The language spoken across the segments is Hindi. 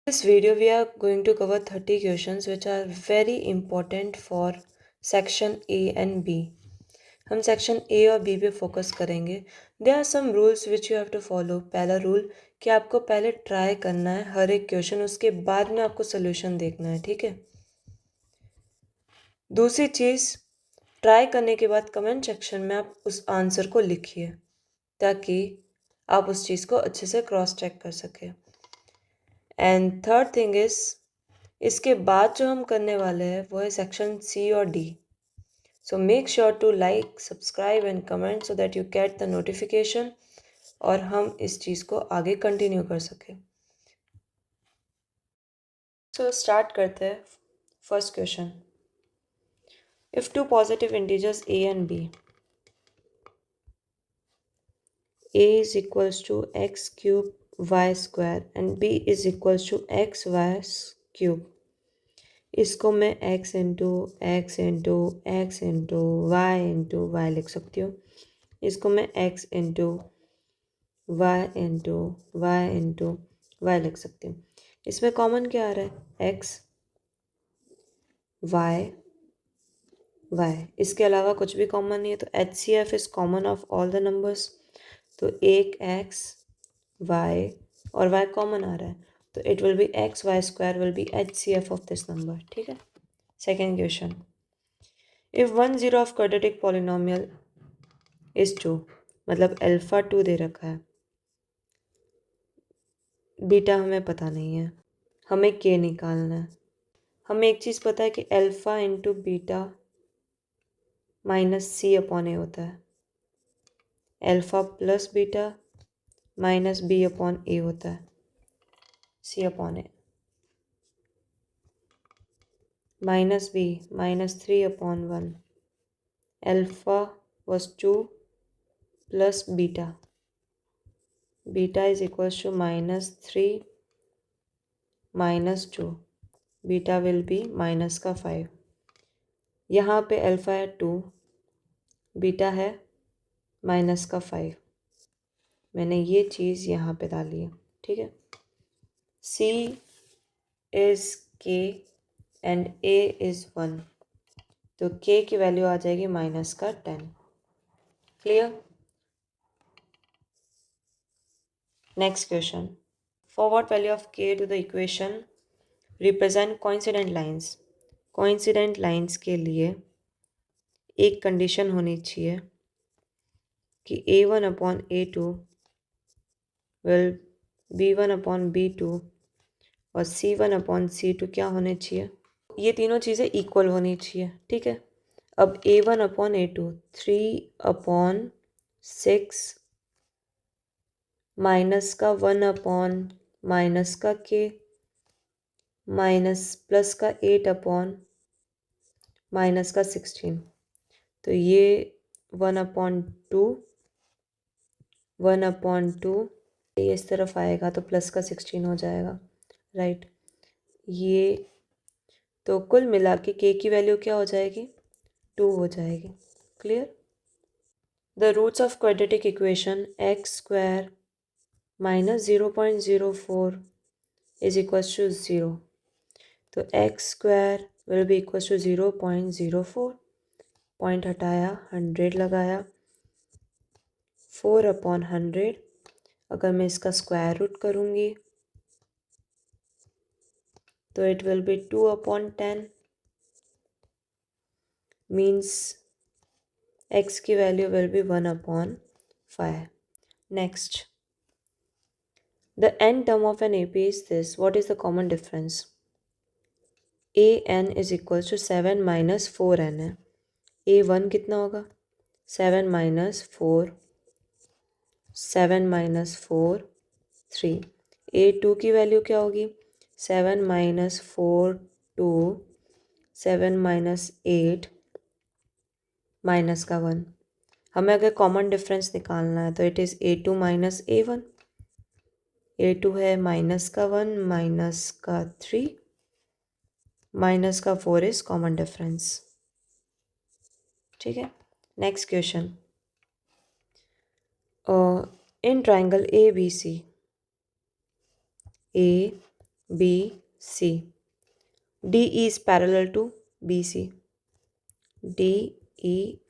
This video we are going to cover 30 questions which are very important for section A and B. हम सेक्शन ए और बी पे फोकस करेंगे. There are some rules which you have to follow. पहला रूल कि आपको पहले ट्राई करना है हर एक क्वेश्चन, उसके बाद में आपको सोल्यूशन देखना है, ठीक है. दूसरी चीज़, ट्राई करने के बाद कमेंट सेक्शन में आप उस आंसर को लिखिए ताकि आप उस चीज़ को अच्छे से क्रॉस चेक कर सकें. एंड थर्ड थिंग इज़, इसके बाद जो हम करने वाले हैं वो है सेक्शन सी और D. So make sure to like, subscribe and comment so that you get the notification और हम इस चीज़ को आगे कंटिन्यू कर सकें. सो स्टार्ट करते हैं. First question, if two positive integers a and b, a is equals to x cube y square and b is equals to x y cube. इसको मैं x into x into x into y लिख सकती हूँ. इसको मैं x into y into y लिख सकती हूँ. इसमें कॉमन क्या आ रहा है? x y y. इसके अलावा कुछ भी कॉमन नहीं है, तो HCF is common of all the numbers. तो एक x y और y कॉमन आ रहा है, तो it will be x y square will be HCF of this number, ठीक है. Second question, if 1 0 of quadratic polynomial is 2, मतलब अल्फा 2 दे रखा है, बीटा हमें पता नहीं है, हमें के निकालना है. हमें एक चीज़ पता है कि alpha into beta minus C upon A होता है. Alpha plus beta minus B upon A होता है, C upon A. Minus B minus 3 upon 1. Alpha was 2 plus beta. Beta is equals to minus 3 minus 2. Beta will be minus का 5. यहाँ पे अल्फा है 2, बीटा है माइनस का 5. मैंने ये चीज़ यहाँ पे डाली है, ठीक है. C is K and A is 1, तो K की वैल्यू आ जाएगी माइनस का 10. Clear. Next question, for what value of K to the equation represent coincident lines. Coincident lines के लिए एक कंडीशन होनी चाहिए कि A1 upon A2 will B1 upon B2 और C1 अपॉन C2 क्या होने चाहिए? ये तीनों चीज़ें इक्वल होनी चाहिए, ठीक है. अब A1 अपॉन A2 3/6 माइनस का 1 अपॉन माइनस का K माइनस प्लस का 8 अपॉन माइनस का 16. तो ये 1/2 ये इस तरफ आएगा तो प्लस का 16 हो जाएगा, राइट. ये तो कुल मिला के K की वैल्यू क्या हो जाएगी? 2 हो जाएगी. Clear. The roots of quadratic equation x square minus 0.04 is equals to 0. तो x square will be equals to 0.04. Point हटाया, 100 लगाया, 4/100. अगर मैं इसका स्क्वायर रूट करूँगी तो it will be 2/10. Means x की value will be 1/5. Next, the n term of an AP is दिस. What is the common difference? an is equal to 7 minus 4n है. a1 कितना होगा? 7 माइनस 4 3. a2 की वैल्यू क्या होगी? 7 माइनस 4 2 7 माइनस 8 माइनस का 1. हमें अगर कॉमन डिफरेंस निकालना है तो it is A2 minus A1. A2 है माइनस का 1 माइनस का 3 माइनस का 4 इज कॉमन डिफरेंस, ठीक है. Next question, in triangle ABC, A BC. DE is parallel to BC. DE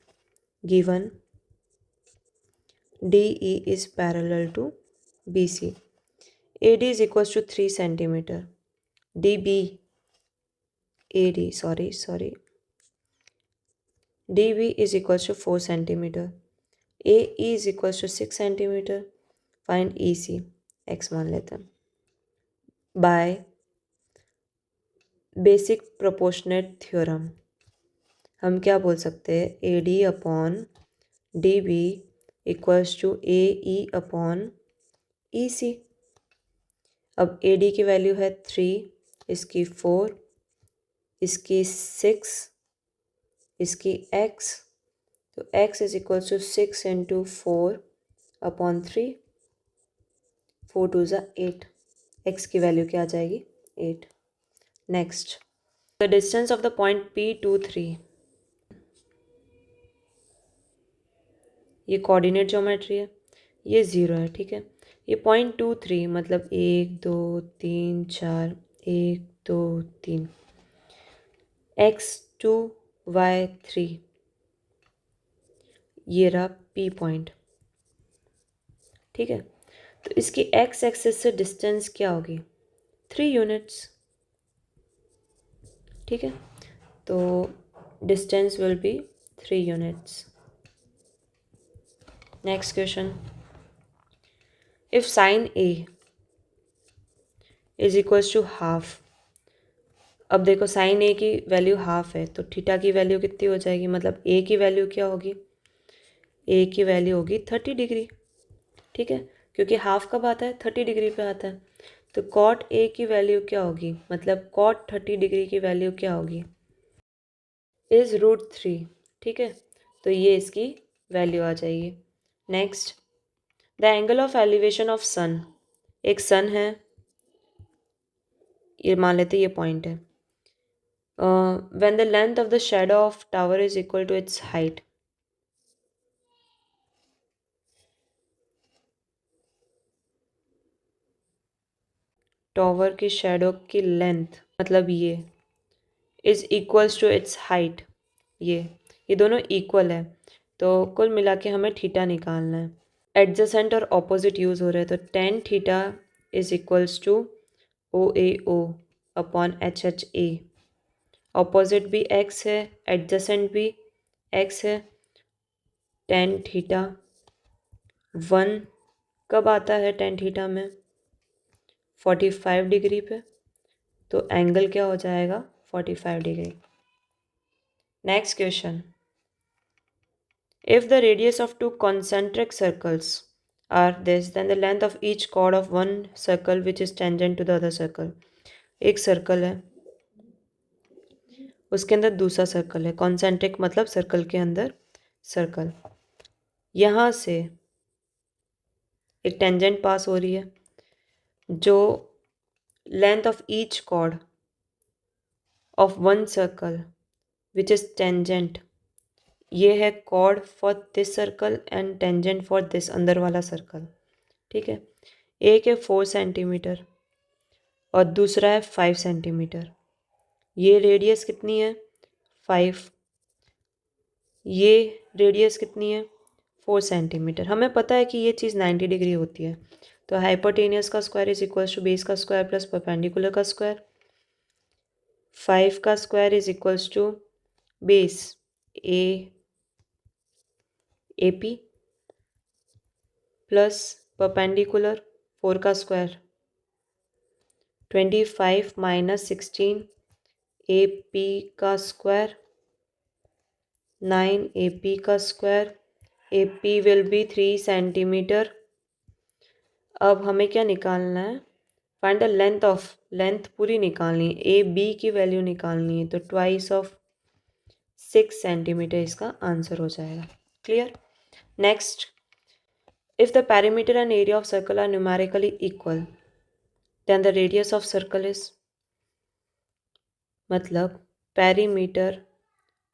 given. DE is parallel to BC. AD is equals to 3 centimeter. DB, AD, sorry. DB is equals to 4 centimeter. AE is equals to 6 centimeter. Find EC, x मान लेते हैं. By बेसिक प्रोपोर्शनेट थ्योरम हम क्या बोल सकते हैं? AD upon DB equals to AE upon EC. अब AD की वैल्यू है 3, इसकी 4, इसकी 6, इसकी x, तो x is equals to 6 into 4 upon 3, 4 2 ज़ा 8. x की वैल्यू क्या आ जाएगी? 8. Next, the distance of the point P23. ये कोऑर्डिनेट ज्योमेट्री है, ये 0 है, ठीक है. ये पॉइंट 23 मतलब 1 2 3 4, 1 2 3, x2 y3, ये रहा P पॉइंट, ठीक है. तो इसकी x एक्सिस से डिस्टेंस क्या होगी? 3 यूनिट्स, ठीक है. तो distance will be 3 units. Next question, if sine A is equals to half. अब देखो साइन A की वैल्यू हाफ है, तो थीटा की वैल्यू कितनी हो जाएगी? मतलब A की वैल्यू क्या होगी? A की वैल्यू होगी 30 डिग्री, ठीक है, क्योंकि हाफ कब आता है? 30 डिग्री पे आता है. तो कॉट A की वैल्यू क्या होगी? मतलब कॉट 30 डिग्री की वैल्यू क्या होगी? इज √3, ठीक है. तो ये इसकी वैल्यू आ जाएगी. Next, the angle of elevation of sun. एक सन है, ये मान लेते ये पॉइंट है. When the length of the shadow of tower is equal to its height. Tower की शैडो की लेंथ मतलब ये is equals to its height. ये दोनों इक्वल है, तो कुल मिला के हमें थीटा निकालना है. एडजेसेंट और ऑपोजिट यूज़ हो रहे हैं, तो tan theta is equals to OAO upon HHA. Opposite भी x है, एडजेसेंट भी x है. टेन थीटा 1 कब आता है? टेन थीटा में 45 डिग्री पे, तो एंगल क्या हो जाएगा? 45 degree. Next question, if the radius of two concentric circles are this, then the length of each chord of one circle which is tangent to the other circle. एक सर्कल है, उसके अंदर दूसरा सर्कल है. कॉन्सेंट्रिक मतलब सर्कल के अंदर सर्कल. यहाँ से एक टेंजेंट पास हो रही है, जो length of each chord of one circle which is tangent, ये है chord for this circle and tangent for this अंदर वाला सर्कल, ठीक है. एक है 4 सेंटीमीटर और दूसरा है 5 सेंटीमीटर. ये रेडियस कितनी है? 5. ये रेडियस कितनी है? 4 सेंटीमीटर. हमें पता है कि ये चीज़ 90 डिग्री होती है, तो हाइपोटेनियस का square is equals to base का स्क्वायर प्लस परपेंडिकुलर का स्क्वायर. 5 का square is equals to base AP plus perpendicular 4 का स्क्वायर 25 माइनस 16 AP का स्क्वायर 9 AP का square. AP will be 3 centimetre. अब हमें क्या निकालना है? Find the length of, length पूरी निकालनी है, AB की वैल्यू निकालनी है, तो ट्वाइस ऑफ 6 सेंटीमीटर इसका आंसर हो जाएगा. Clear. Next, if the perimeter and area of circle are numerically equal, then the radius of circle is, मतलब perimeter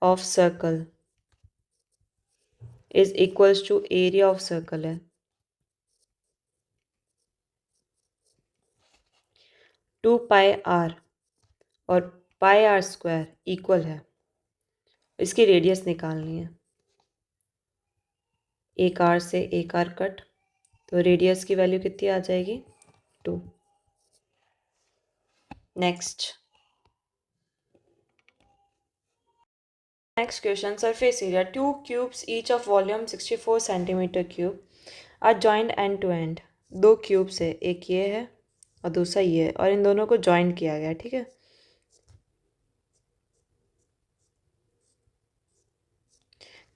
of circle is equals to area of circle है. 2πr और πr² इक्वल है, इसकी रेडियस निकालनी है। एक r से एक r कट, तो रेडियस की वैल्यू कितनी आ जाएगी? 2। Next question, surface area 2 cubes each of volume 64 centimetre cube are joint end to end. दो क्यूब्स है, एक ये है और दूसरा ये है, और इन दोनों को जॉइंट किया गया, ठीक है।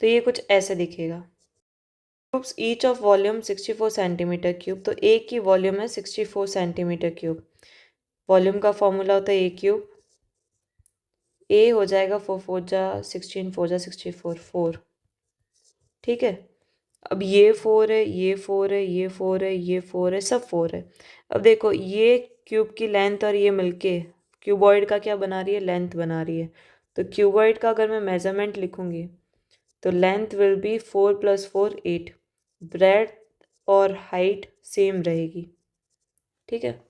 तो ये कुछ ऐसे दिखेगा। Cubes each of volume 64 centimetre cube, तो एक की वॉल्यूम है 64 सेंटीमीटर क्यूब। वॉल्यूम का फॉर्मूला होता है ए क्यूब, ए हो जाएगा 4 4 जा 16, 4 जा 64, 4, ठीक है। अब ये 4 है, ये 4 है, ये 4 है, ये 4 है, सब 4 है। अब देखो ये क्यूब की लेंथ और ये मिलके क्यूबॉइड का क्या बना रही है? लेंथ बना रही है। तो क्यूबॉइड का अगर मैं मेजरमेंट लिखूंगी तो लेंथ विल बी 4 + 4 8, ब्रेड्थ और हाइट सेम रहेगी, ठीक है।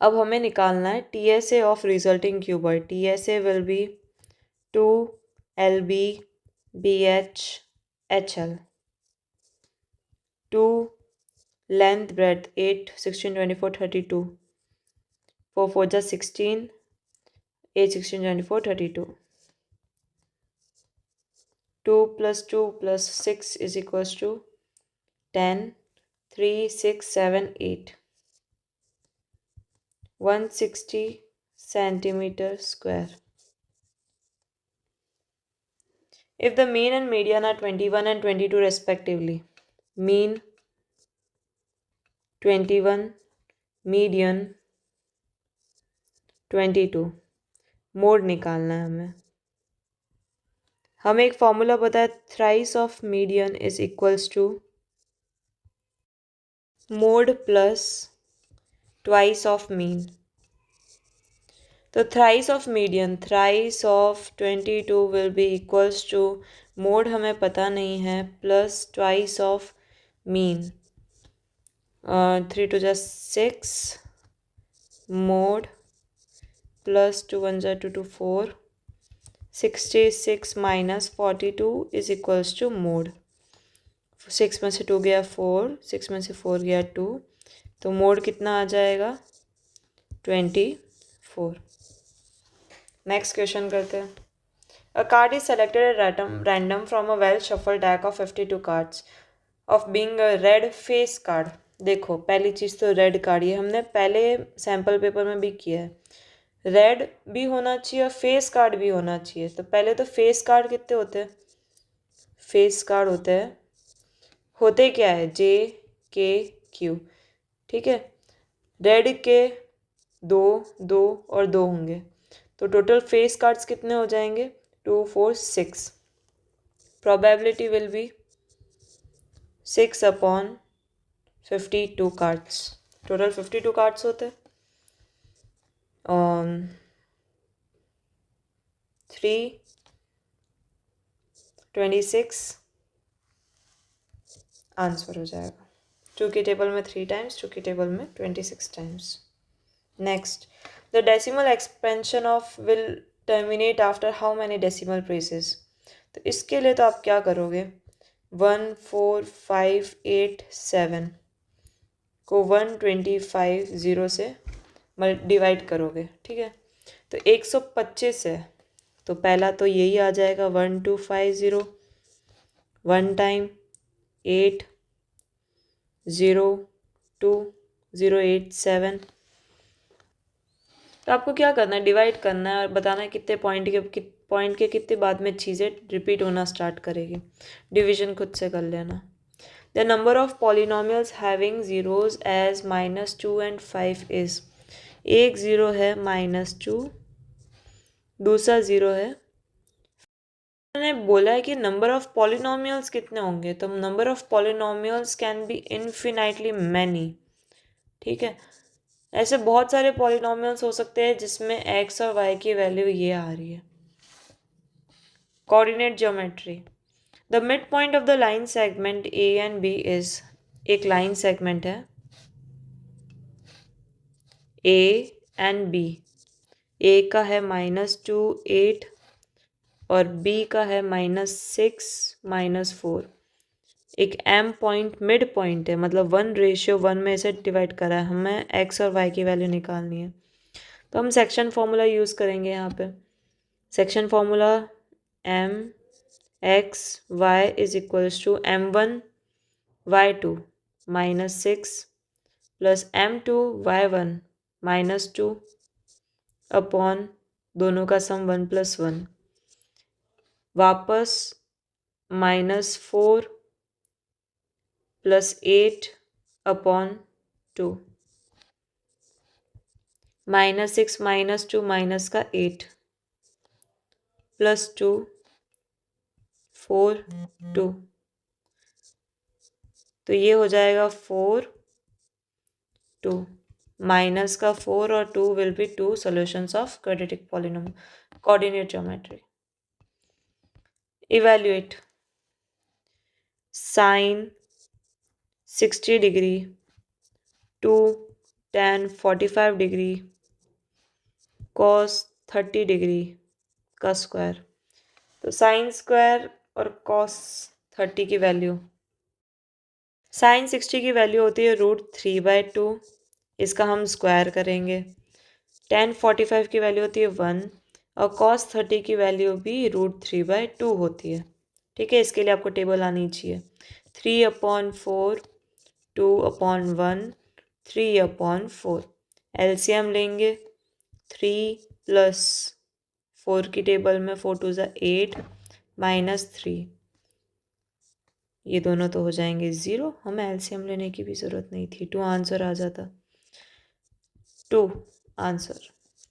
अब हमें निकालना है TSA of resulting cuboid. TSA will be 2 LB BH HL, 2 length breadth 8 16 24 32, 4 4 जा 16, 8 16 24 32, 2 + 2 + 6 is equals to 10, 3 6 7 8, 160 centimeter square. If the mean and median are 21 and 22 respectively, mean 21, median 22, mode निकालना है हमें एक फॉर्मूला पता है, thrice of median is equals to mode plus twice of mean. तो thrice of median, thrice of 22 will be equals to, mode हमें पता नहीं है, प्लस ट्वाइस ऑफ मीन। 3 2 जा 6, मोड प्लस 2 1 जा 2 2 4, 66 minus 42 is equals to mode. 6 में से 2 गया 4, 6 में से 4 गया 2, तो मोड कितना आ जाएगा? 24। नेक्स्ट क्वेश्चन करते हैं। A card is selected at random from a well shuffle deck of 52 cards of being a red face card. देखो पहली चीज़ तो रेड कार्ड, ये हमने पहले सैम्पल पेपर में भी किया है। रेड भी होना चाहिए और फेस कार्ड भी होना चाहिए। तो पहले तो फेस कार्ड कितने होते हैं? फेस कार्ड होते क्या है? JKQ, ठीक है। रेड के 2 2 और 2 होंगे, तो टोटल फेस कार्ड्स कितने हो जाएंगे? 2 4 6। Probability will be 6/52 cards. Total 52 cards होते हैं। 3 26 आंसर हो जाएगा। 2 की टेबल में 3 टाइम्स, 2 की टेबल में 26 times. Next, the decimal expansion of will terminate after how many decimal places. तो इसके लिए तो आप क्या करोगे? 1 4 5 8 7 को 125 0 से डिवाइड करोगे, ठीक है। तो 125 है, तो पहला तो यही आ जाएगा 1250, 1 टाइम 8 0 2 0 8 7। तो आपको क्या करना है? डिवाइड करना है और बताना है कितने पॉइंट के कितने बाद में चीज़ें रिपीट होना स्टार्ट करेगी। डिवीजन खुद से कर लेना। The number of polynomials having zeros as -2 and 5 इज, एक ज़ीरो है -2, दूसरा ज़ीरो है। मैंने बोला है कि नंबर ऑफ पॉलिनोमियल्स कितने होंगे, तो number of polynomials can be infinitely many, ठीक है। ऐसे बहुत सारे पॉलिनोमियल्स हो सकते हैं जिसमें x और y की वैल्यू ये आ रही है। Coordinate geometry, the mid point of the line segment A and B is, एक लाइन सेगमेंट है ए एंड बी। ए का है -2 8 और बी का है -6 -4। एक एम पॉइंट मिड पॉइंट है, मतलब 1:1 में इसे डिवाइड करा है। हमें एक्स और वाई की वैल्यू निकालनी है, तो हम सेक्शन फॉर्मूला यूज़ करेंगे यहाँ पे। Section formula M X Y is equals to M1 Y2 -6 plus M2 Y1 -2 upon दोनों का सम 1 + 1, वापस -4 + 8 अपॉन 2, -6 -2 माइनस का 8 + 2 4 2, तो ये हो जाएगा 4 2 माइनस का 4 और 2 will be 2 solutions of quadratic polynomial coordinate geometry. Evaluate sine 60 degree to tan 45 degree cos 30 degree का स्क्वायर। तो साइन स्क्वायर और cos 30 की वैल्यू, साइन 60 की वैल्यू होती है √3/2, इसका हम स्क्वायर करेंगे। tan 45 की वैल्यू होती है 1 और cos 30 की वैल्यू भी √3/2 होती है। ठीक है, इसके लिए आपको टेबल आनी चाहिए। 3/4 2/1 3/4, एलसीएम लेंगे। 3 + 4 की टेबल में 4 2 8 -3, ये दोनों तो हो जाएंगे 0, हमें एलसीएम लेने की भी ज़रूरत नहीं थी। 2 आंसर आ जाता, 2 आंसर,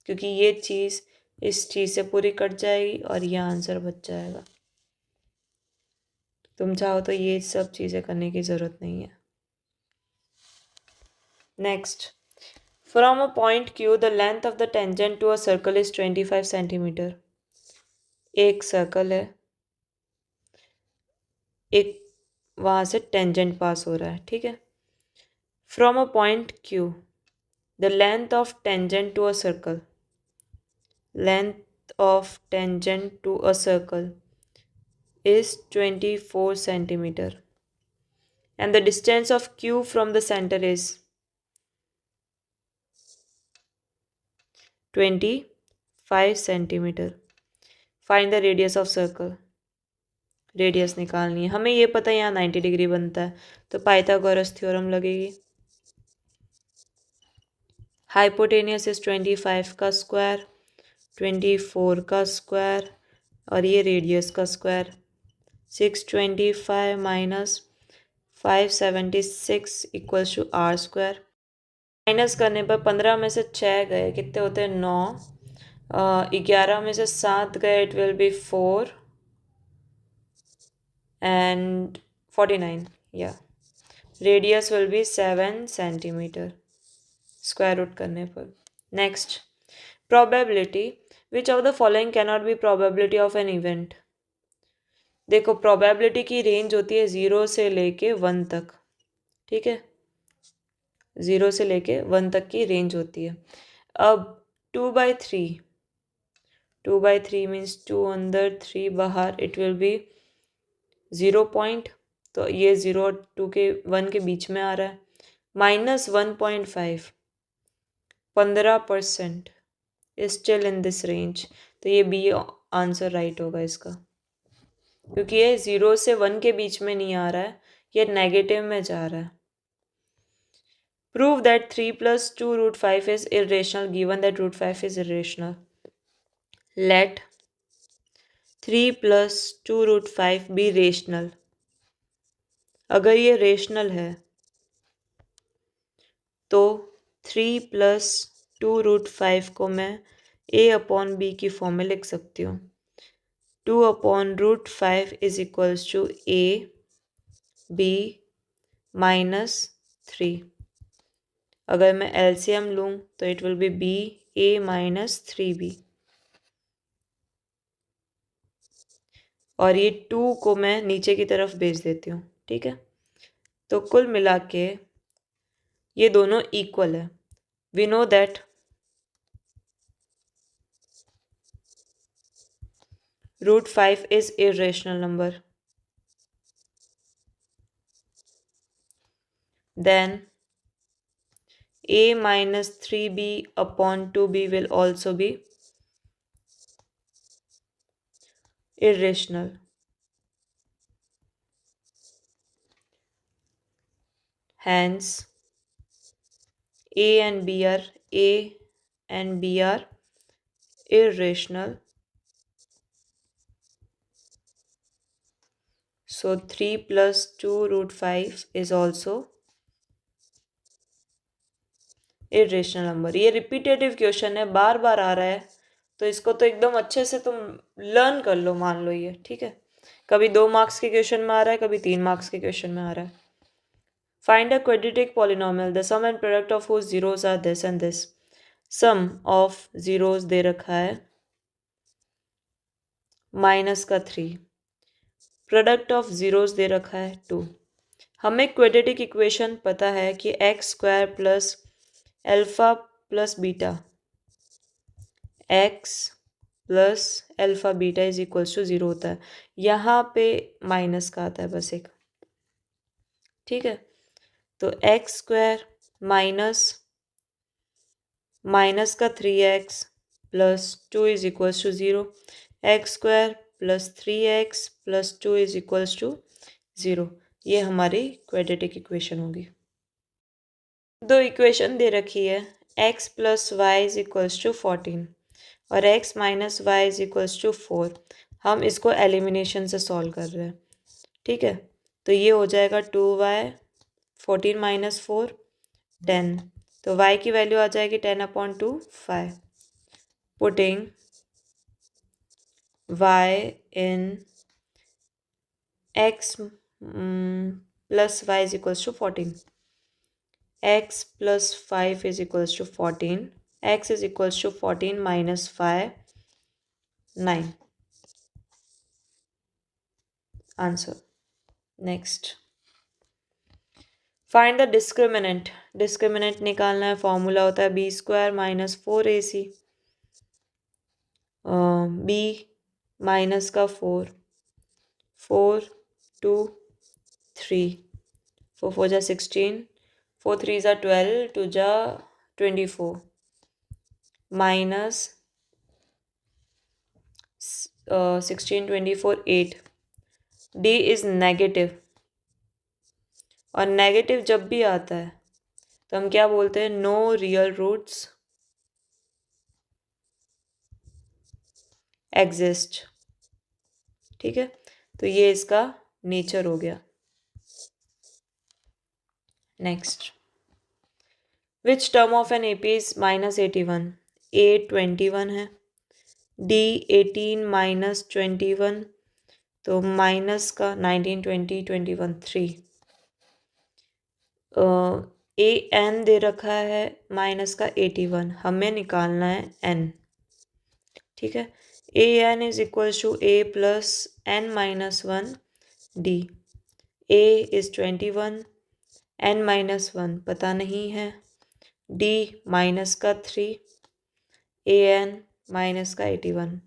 क्योंकि ये चीज़ इस चीज़ से पूरी कट जाएगी और ये आंसर बच जाएगा। तुम चाहो तो ये सब चीज़ें करने की ज़रूरत नहीं है। Next, from a point Q the length of the tangent to a circle is 25 centimetre. एक सर्कल है, एक वहाँ से टेंजेंट पास हो रहा है, ठीक है। From a point Q the length of tangent to a circle, length of tangent to a circle is 24 centimeter and the distance of Q from the center is 25 centimeter. Find the radius of circle. Radius निकालनी है हमें। ये पता है यहाँ 90 डिग्री बनता है, तो पाइथागोरस थ्योरम लगेगी। हाइपोटेनियस इज 25 का स्क्वायर, 24 का स्क्वायर और ये रेडियस का square. 625 minus 576 equals to R square. Minus करने पर 15 में से 6 गए, कितने होते हैं 9। 11 में से 7 गए, इट विल बी 4 and 49, या radius will be 7 centimetre square root करने पर। Next, probability, which of the following can not be probability of an event. देखो, प्रोबेबिलिटी की रेंज होती है 0 से लेके 1 तक, ठीक है, 0 से लेके 1 तक की रेंज होती है। अब 2/3, 2/3 मीन्स 2 अंदर 3 बाहर, इट विल बी 0 पॉइंट, तो ये 0 और 2 के 1 के बीच में आ रहा है। -1.5, 15% स्टिल इन दिस रेंज, तो ये बी आंसर राइट होगा इसका, क्योंकि ये 0 से 1 के बीच में नहीं आ रहा है, ये नेगेटिव में जा रहा है। Prove that 3 + 2 √5 is irrational given that √5 is irrational. Let 3 + 2 √5 be rational. अगर ये रेशनल है तो 3 + 2 √5 को मैं a/b की फॉर्म में लिख सकती हूँ। 2/√5 इज इक्वल्स टू a/b - 3। अगर मैं एलसीएम लूँ तो it will B ba - 3b, और ये 2 को मैं नीचे की तरफ भेज देती हूँ, ठीक है। तो कुल मिला के ये दोनों इक्वल है। We know that Root 5 is irrational number. Then a minus 3b upon 2b will also be irrational. Hence, a and b are irrational. So 3 plus 2 root 5 is also irrational number. ये रिपीटेटिव क्वेश्चन है, बार बार आ रहा है, तो इसको तो एकदम अच्छे से तुम लर्न कर लो, मान लो ये ठीक है. कभी 2 मार्क्स के क्वेश्चन में आ रहा है, कभी 3 मार्क्स के क्वेश्चन में आ रहा है. Find a quadratic polynomial the sum and product of whose zeros are this and this. Sum of zeros दे रखा है माइनस का 3, प्रोडक्ट ऑफ जीरोस दे रखा है 2. हमें क्वाड्रेटिक इक्वेशन पता है कि x square plus alpha plus beta, x plus alpha beta is equals to 0 होता है. यहाँ पे माइनस का आता है बस एक, ठीक है. तो एक्स स्क्वायर माइनस माइनस का 3x plus 2 is equals to 0. X square plus 3x plus 2 is equals to 0. ये हमारी क्वाड्रेटिक इक्वेशन होगी. दो इक्वेशन दे रखी है, x plus y is equals to 14 और x minus y is equals to 4. हम इसको एलिमिनेशन से सॉल्व कर रहे हैं, ठीक है. तो ये हो जाएगा 2y 14 माइनस 4 10. तो y की वैल्यू आ जाएगी 10/2 5. Putting y in x plus y is equals to 14. x plus 5 is equals to 14. x is equals to 14 minus 5, 9. Answer. Next. Find the discriminant. Discriminant निकालना है, फॉर्मूला होता है b square minus 4ac. b minus का 4, 4 2 3, 4 4 जा 16, 4 3 जा 12, 2 जा 24 माइनस 16 24 8. d इज नेगेटिव, और नेगेटिव जब भी आता है तो हम क्या बोलते हैं, नो रियल रूट्स एग्जिस्ट, ठीक है. तो ये इसका नेचर हो गया. Next, which term of an AP is minus 81. a 21 है, d 18 माइनस 21, तो माइनस का 19 20 21 3. ए एन दे रखा है माइनस का 81, हमें निकालना है n, ठीक है. A N is equals to A plus N minus 1 D. A is 21, N minus 1 पता नहीं है, डी माइनस का 3, ए एन माइनस का 81.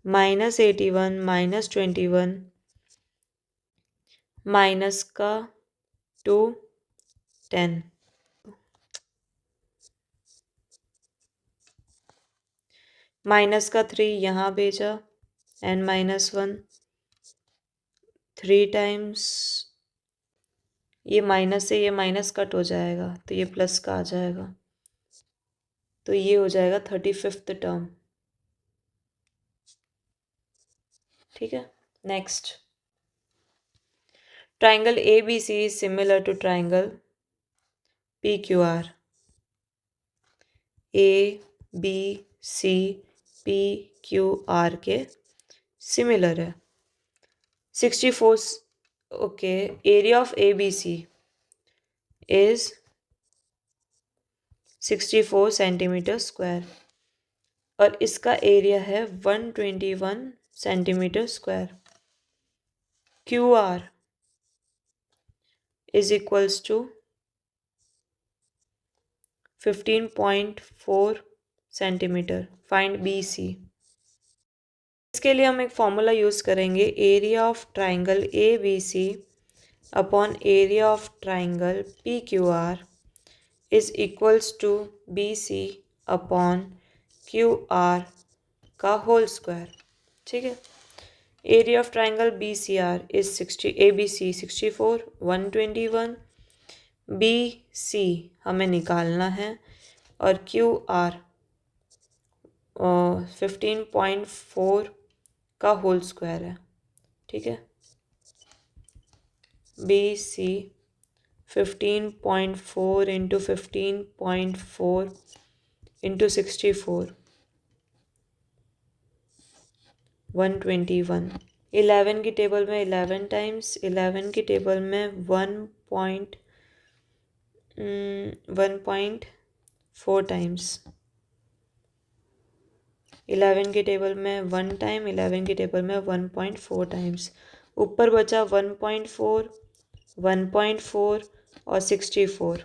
माइनस 81 माइनस 21 माइनस का 2 10. माइनस का 3 यहाँ भेजा, एन माइनस 1 3 टाइम्स, ये माइनस से ये माइनस कट हो जाएगा तो ये प्लस का आ जाएगा, तो ये हो जाएगा 35th टर्म, ठीक है. Next, triangle A B C is similar to triangle P Q R. A B C P Q R के सिमिलर है. 64, okay. Area of A B C is 64 centimetre square और इसका एरिया है 121 centimetre square. Q R is equals to 15.4 centimetre. Find B C. इसके लिए हम एक फॉर्मूला यूज़ करेंगे, area of triangle A B C upon area of triangle P Q R is equals to B C upon Q R का होल स्क्वायर। ठीक है, area of triangle B C R is 60, A B C 64, 121, B C हमें निकालना है और क्यू आर 15.4 का होल स्क्वायर है। ठीक है, बी सी 15.4 इंटू 15.4 इंटू 64 121। 11 की टेबल में 11 टाइम्स, 11 की टेबल में 1.4 टाइम्स, 11 की टेबल में 1 टाइम, 11 की टेबल में 1.4 टाइम्स, ऊपर बचा 1.4, 1.4 और 64।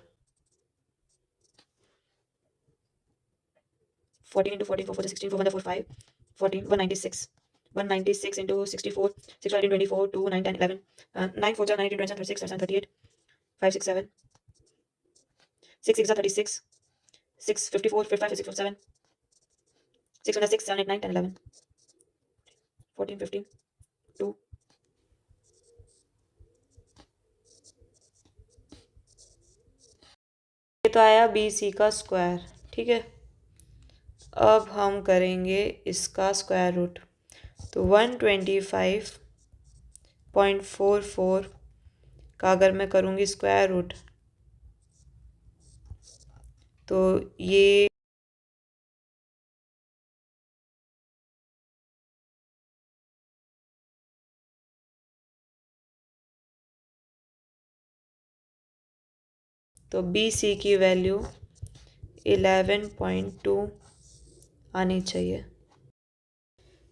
14 इंटू 14 4 16 4 4 5 14 196 196 इंटू 64 6 18 24 2 9 10 11 9 4 9 18 26 38 5 6 7 6 6 36 6 54 55 56 57 6 6 7 8 9 10 11 14 15 2। ये तो आया बी सी का स्क्वायर। ठीक है, अब हम करेंगे इसका स्क्वायर रूट। तो 125.44 का अगर मैं करूँगी स्क्वायर रूट तो ये तो बी सी की वैल्यू 11.2 आनी चाहिए।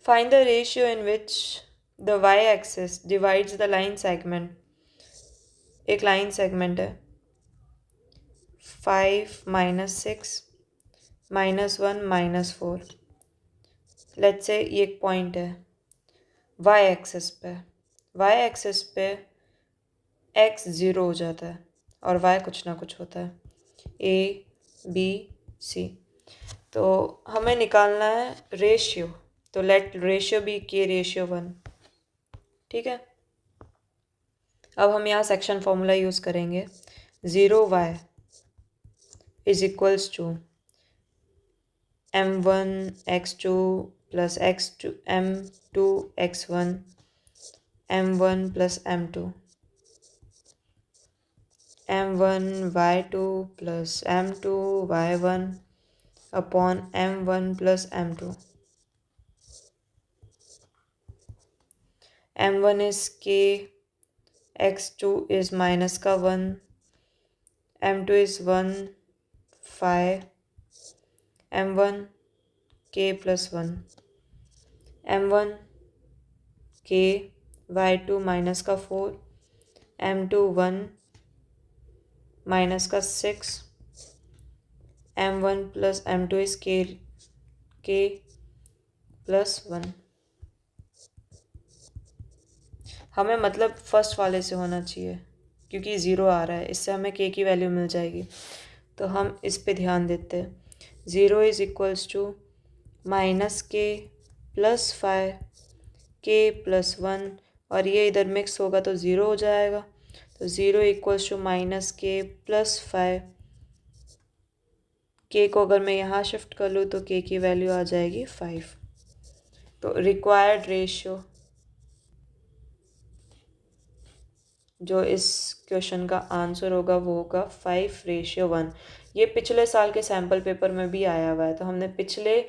Find the ratio in which the y axis divides the line segment. एक लाइन सेगमेंट है 5 -6 -1 -4। लेट्स से ये एक पॉइंट है वाई एक्सिस पे, वाई एक्सिस पे एक्स 0 हो जाता है और वाई कुछ ना कुछ होता है, ए बी सी। तो हमें निकालना है रेशियो, तो लेट रेशियो बी के रेशियो 1। ठीक है, अब हम यहाँ सेक्शन फॉर्मूला यूज़ करेंगे, 0y is equals to m1 x2 plus x2 m2 x1 m1 plus m2 m1 y2 plus m2 y1 upon m1 plus m2। m1 is k, x2 is minus का 1, m2 is 1 5 m1 k plus 1 m1 k y2 minus का 4 m2 1 माइनस का 6 m1 plus m2 is k plus 1। हमें मतलब फर्स्ट वाले से होना चाहिए क्योंकि 0 आ रहा है, इससे हमें k की वैल्यू मिल जाएगी, तो हम इस पे ध्यान देते हैं। 0 इज इक्वल्स टू माइनस के प्लस 5 के प्लस 1 और ये इधर मिक्स होगा तो 0 हो जाएगा, तो 0 इक्वल्स टू माइनस के प्लस 5। के को अगर मैं यहाँ शिफ्ट कर लूँ तो के की वैल्यू आ जाएगी 5। तो रिक्वायर्ड रेशियो जो इस क्वेश्चन का आंसर होगा वो होगा 5:1। ये पिछले साल के सैम्पल पेपर में भी आया हुआ है, तो हमने पिछले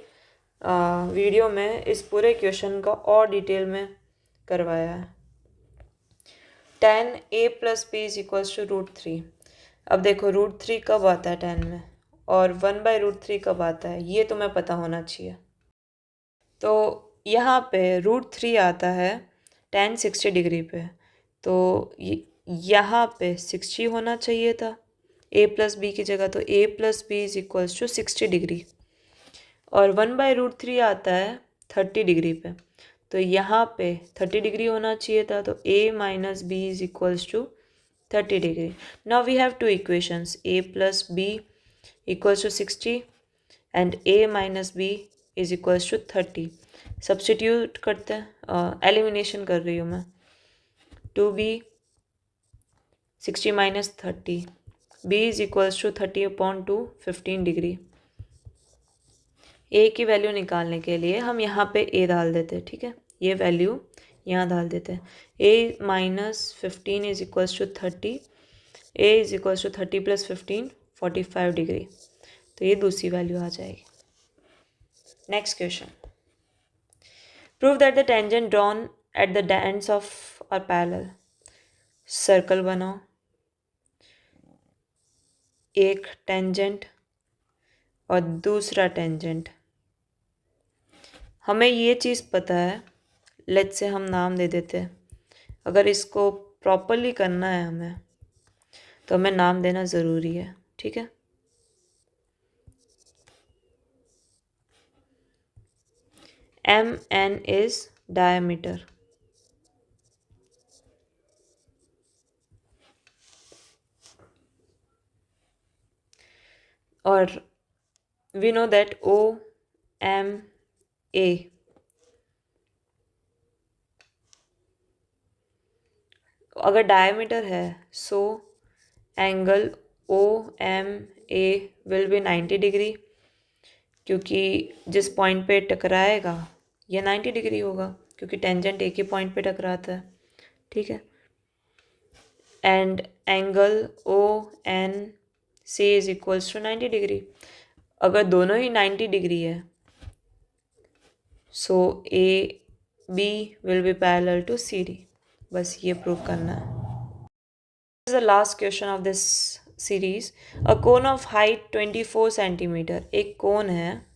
वीडियो में इस पूरे क्वेश्चन का और डिटेल में करवाया है। 10a + b is equals to √3। अब देखो √3 कब आता है 10 में और 1/√3 कब आता है, ये तुम्हें पता होना चाहिए। तो यहाँ पे √3 आता है tan 60 डिग्री पे, तो यहाँ पे 60 होना चाहिए था a + b की जगह, तो a + b is equals to 60 degree. और 1/√3 आता है 30 डिग्री पे, तो यहाँ पे 30 डिग्री होना चाहिए था, तो a minus B is equals to 30 degree. Now we have two equations, a plus b equals to 60 and a minus b is equals to 30. Substitute करते हैं, एलिमिनेशन कर रही हूँ मैं. 2b 60 minus 30, b is equals to 30 upon 2 15 degree. a की वैल्यू निकालने के लिए हम यहाँ पे a डाल देते हैं. ठीक है, ये वैल्यू यहाँ डाल देते हैं. a minus 15 is equals to 30, a is equals to 30 plus 15 45 degree. तो ये दूसरी वैल्यू आ जाएगी. Next question, prove that the tangent drawn at the ends of are parallel. Circle बनाओ, एक टेंजेंट और दूसरा टेंजेंट. हमें ये चीज़ पता है, लेट्स से हम नाम दे देते हैं. अगर इसको प्रॉपरली करना है हमें, तो हमें नाम देना ज़रूरी है. ठीक है, mn is diameter. और we know that OMA अगर डायमीटर है, so angle OMA will be 90 degree, क्योंकि जिस पॉइंट पे टकराएगा ये 90 डिग्री होगा, क्योंकि टेंजेंट एक ही पॉइंट पे टकराता है. ठीक है, and angle ONC is equals to 90 degree. अगर दोनों ही 90 डिग्री है, so AB will be parallel to CD. बस ये प्रूव करना है. This is the last question of this series. A cone of height 24 centimetre. एक कोन है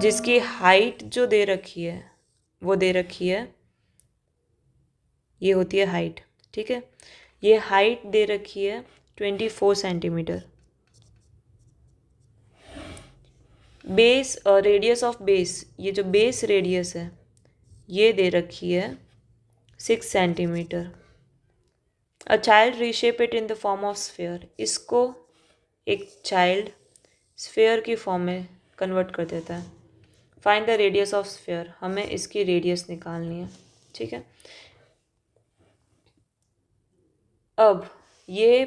जिसकी हाइट जो दे रखी है वो दे रखी है, ये होती है हाइट. ठीक है, ये हाइट दे रखी है 24 सेंटीमीटर. बेस और रेडियस ऑफ बेस, ये जो बेस रेडियस है ये दे रखी है 6 centimetre. A child reshape it in the form of sphere. इसको एक चाइल्ड स्फीयर की फॉर्म में कन्वर्ट कर देता है. Find the radius of sphere. हमें इसकी रेडियस निकालनी है. ठीक है, अब ये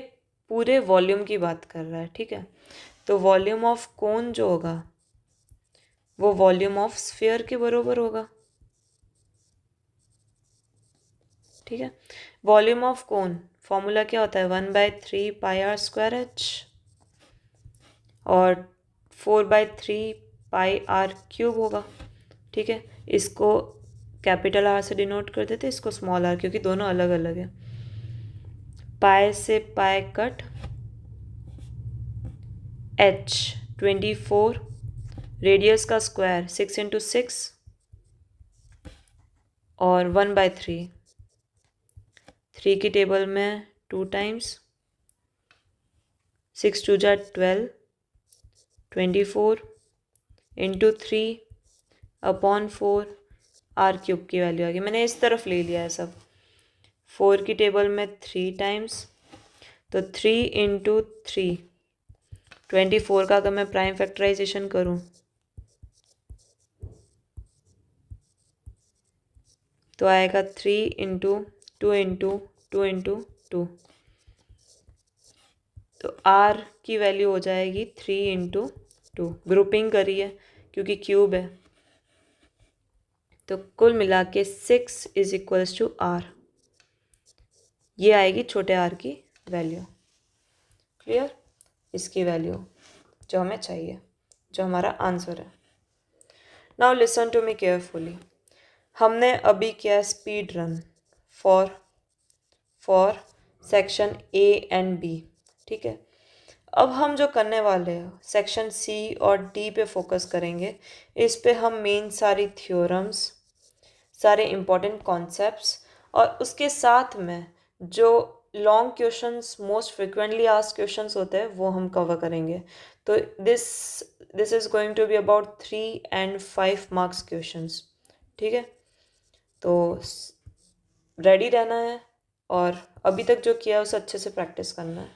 पूरे वॉल्यूम की बात कर रहा है. ठीक है, तो वॉल्यूम ऑफ कोन जो होगा वो वॉल्यूम ऑफ स्फीयर के बराबर होगा. ठीक है, वॉल्यूम ऑफ कोन फॉर्मूला क्या होता है, 1/3 पाई आर स्क्वायर एच और 4/3 पाई आर क्यूब होगा. ठीक है, इसको कैपिटल आर से डिनोट कर देते, इसको स्मॉल आर, क्योंकि दोनों अलग अलग है. पाई से पाई कट, एच 24, रेडियस का स्क्वायर 6 इंटू 6 और 1/3. 3 की टेबल में 2 टाइम्स, 6 2 जा 12, 24 इंटू 3 अपॉन 4 आर क्यूब की वैल्यू आ गई. मैंने इस तरफ ले लिया है सब. 4 की टेबल में 3 टाइम्स, तो 3 इंटू 3, 24 का अगर मैं प्राइम फैक्टराइजेशन करूं तो आएगा 3 इंटू 2 इंटू 2 इंटू 2. तो आर की वैल्यू हो जाएगी 3 इंटू 2. ग्रुपिंग करी है क्योंकि क्यूब है, तो कुल मिला के 6 इज इक्वल्स टू आर. ये आएगी छोटे आर की वैल्यू. क्लियर, इसकी वैल्यू जो हमें चाहिए, जो हमारा आंसर है. Now listen to me carefully. हमने अभी किया speed run for section A and B. ठीक है, अब हम जो करने वाले हैं सेक्शन सी और डी पे फोकस करेंगे. इस पे हम मेन सारी थ्योरम्स, सारे इम्पॉर्टेंट कॉन्सेप्ट्स और उसके साथ में जो long questions, most frequently asked questions होते हैं वो हम कवर करेंगे. तो this this is going to be about 3 and 5 marks questions. ठीक है, तो रेडी रहना है और अभी तक जो किया है उसे अच्छे से प्रैक्टिस करना है।